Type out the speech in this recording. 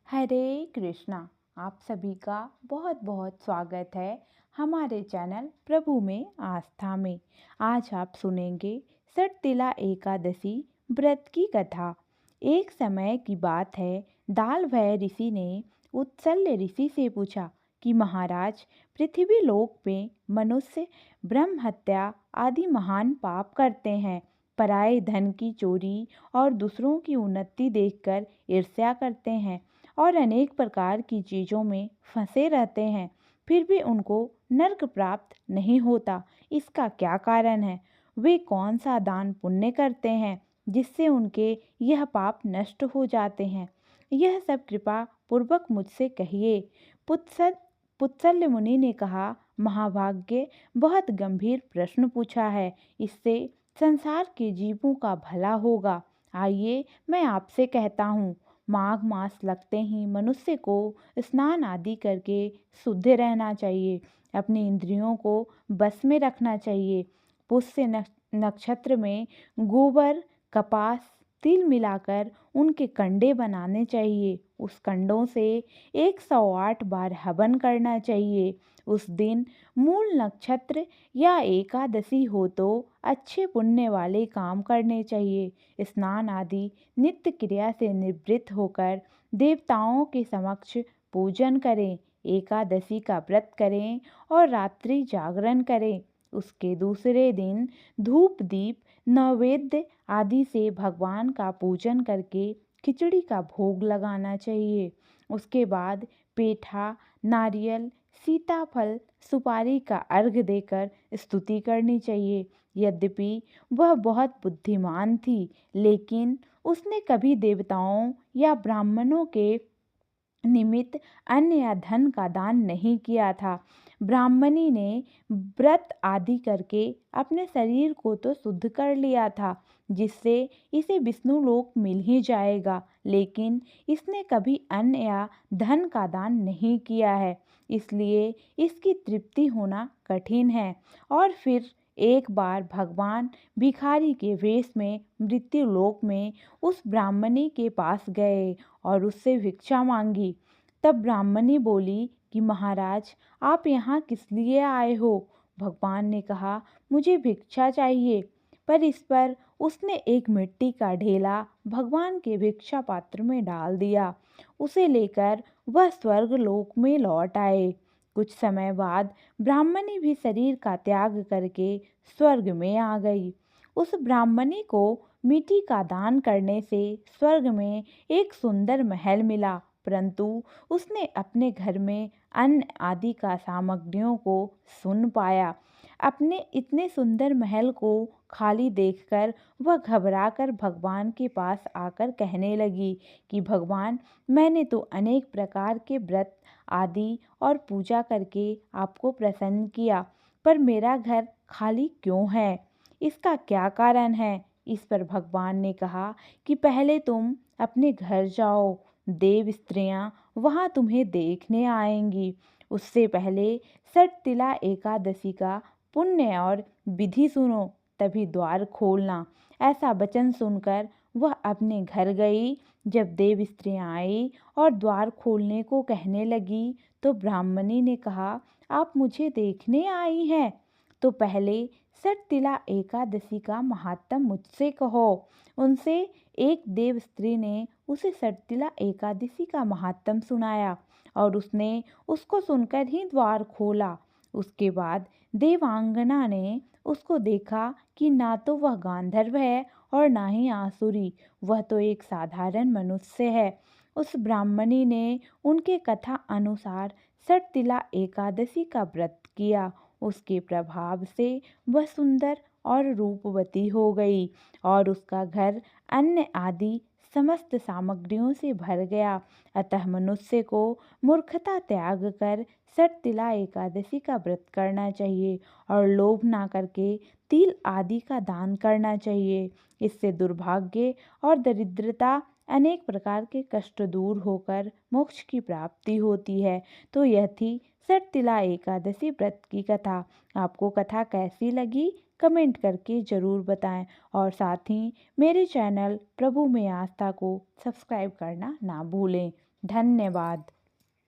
हरे कृष्णा। आप सभी का बहुत बहुत स्वागत है हमारे चैनल प्रभु में आस्था में। आज आप सुनेंगे सटतिला एकादशी व्रत की कथा। एक समय की बात है, दालभय ऋषि ने उत्सल्य ऋषि से पूछा कि महाराज, पृथ्वी लोक में मनुष्य ब्रह्म हत्या आदि महान पाप करते हैं, पराये धन की चोरी और दूसरों की उन्नति देखकर ईर्ष्या करते हैं और अनेक प्रकार की चीज़ों में फंसे रहते हैं, फिर भी उनको नर्क प्राप्त नहीं होता। इसका क्या कारण है? वे कौन सा दान पुण्य करते हैं जिससे उनके यह पाप नष्ट हो जाते हैं? यह सब कृपा पूर्वक मुझसे कहिए। पुत्सल्य मुनि ने कहा, महाभाग्य, बहुत गंभीर प्रश्न पूछा है। इससे संसार के जीवों का भला होगा। आइए मैं आपसे कहता हूँ। माघ मास लगते ही मनुष्य को स्नान आदि करके शुद्ध रहना चाहिए। अपनी इंद्रियों को बस में रखना चाहिए। पुष्य नक्षत्र में गोबर, कपास, तिल मिलाकर उनके कंडे बनाने चाहिए। उस कंडों से 108 बार हवन करना चाहिए। उस दिन मूल नक्षत्र या एकादशी हो तो अच्छे पुण्य वाले काम करने चाहिए। स्नान आदि नित्य क्रिया से निवृत्त होकर देवताओं के समक्ष पूजन करें। एकादशी का व्रत करें और रात्रि जागरण करें। उसके दूसरे दिन धूप दीप नैवेद्य आदि से भगवान का पूजन करके खिचड़ी का भोग लगाना चाहिए। उसके बाद पेठा, नारियल, सीताफल, सुपारी का अर्घ देकर स्तुति करनी चाहिए। यद्यपि वह बहुत बुद्धिमान थी, लेकिन उसने कभी देवताओं या ब्राह्मणों के निमित्त अन्न या धन का दान नहीं किया था। ब्राह्मणी ने व्रत आदि करके अपने शरीर को तो शुद्ध कर लिया था, जिससे इसे विष्णु लोक मिल ही जाएगा, लेकिन इसने कभी अन्न या धन का दान नहीं किया है, इसलिए इसकी तृप्ति होना कठिन है। और फिर एक बार भगवान भिखारी के वेश में मृत्यु लोक में उस ब्राह्मणी के पास गए और उससे भिक्षा मांगी। तब ब्राह्मणी बोली कि महाराज, आप यहाँ किस लिए आए हो? भगवान ने कहा, मुझे भिक्षा चाहिए। पर इस पर उसने एक मिट्टी का ढेला भगवान के भिक्षा पात्र में डाल दिया। उसे लेकर वह स्वर्ग लोक में लौट आए। कुछ समय बाद ब्राह्मणी भी शरीर का त्याग करके स्वर्ग में आ गई। उस ब्राह्मणी को मिट्टी का दान करने से स्वर्ग में एक सुंदर महल मिला, परंतु उसने अपने घर में अन्न आदि का सामग्रियों को सुन पाया। अपने इतने सुंदर महल को खाली देखकर वह घबराकर भगवान के पास आकर कहने लगी कि भगवान, मैंने तो अनेक प्रकार के व्रत आदि और पूजा करके आपको प्रसन्न किया, पर मेरा घर खाली क्यों है? इसका क्या कारण है? इस पर भगवान ने कहा कि पहले तुम अपने घर जाओ, देव स्त्रियां वहां तुम्हें देखने आएंगी। उससे पहले सटतिला एकादशी का पुण्य और विधि सुनो, तभी द्वार खोलना। ऐसा वचन सुनकर वह अपने घर गई। जब देव स्त्रियां आई और द्वार खोलने को कहने लगी, तो ब्राह्मणी ने कहा, आप मुझे देखने आई हैं तो पहले सटतिला एकादशी का महात्म मुझसे कहो। उनसे एक देव स्त्री ने उसे सटतिला एकादशी का महात्म सुनाया और उसने उसको सुनकर ही द्वार खोला। उसके बाद देवांगना ने उसको देखा कि ना तो वह गांधर्व है और ना ही आसुरी, वह तो एक साधारण मनुष्य है। उस ब्राह्मणी ने उनके कथा अनुसार सटतिला एकादशी का व्रत किया। उसके प्रभाव से वह सुंदर और रूपवती हो गई और उसका घर अन्न आदि समस्त सामग्रियों से भर गया। अतः मनुष्य को मूर्खता त्याग कर सटतिला एकादशी का व्रत करना चाहिए और लोभ ना करके तिल आदि का दान करना चाहिए। इससे दुर्भाग्य और दरिद्रता, अनेक प्रकार के कष्ट दूर होकर मोक्ष की प्राप्ति होती है। तो यह थी सटतिला एकादशी व्रत की कथा। आपको कथा कैसी लगी कमेंट करके ज़रूर बताएं और साथ ही मेरे चैनल प्रभु में आस्था को सब्सक्राइब करना ना भूलें। धन्यवाद।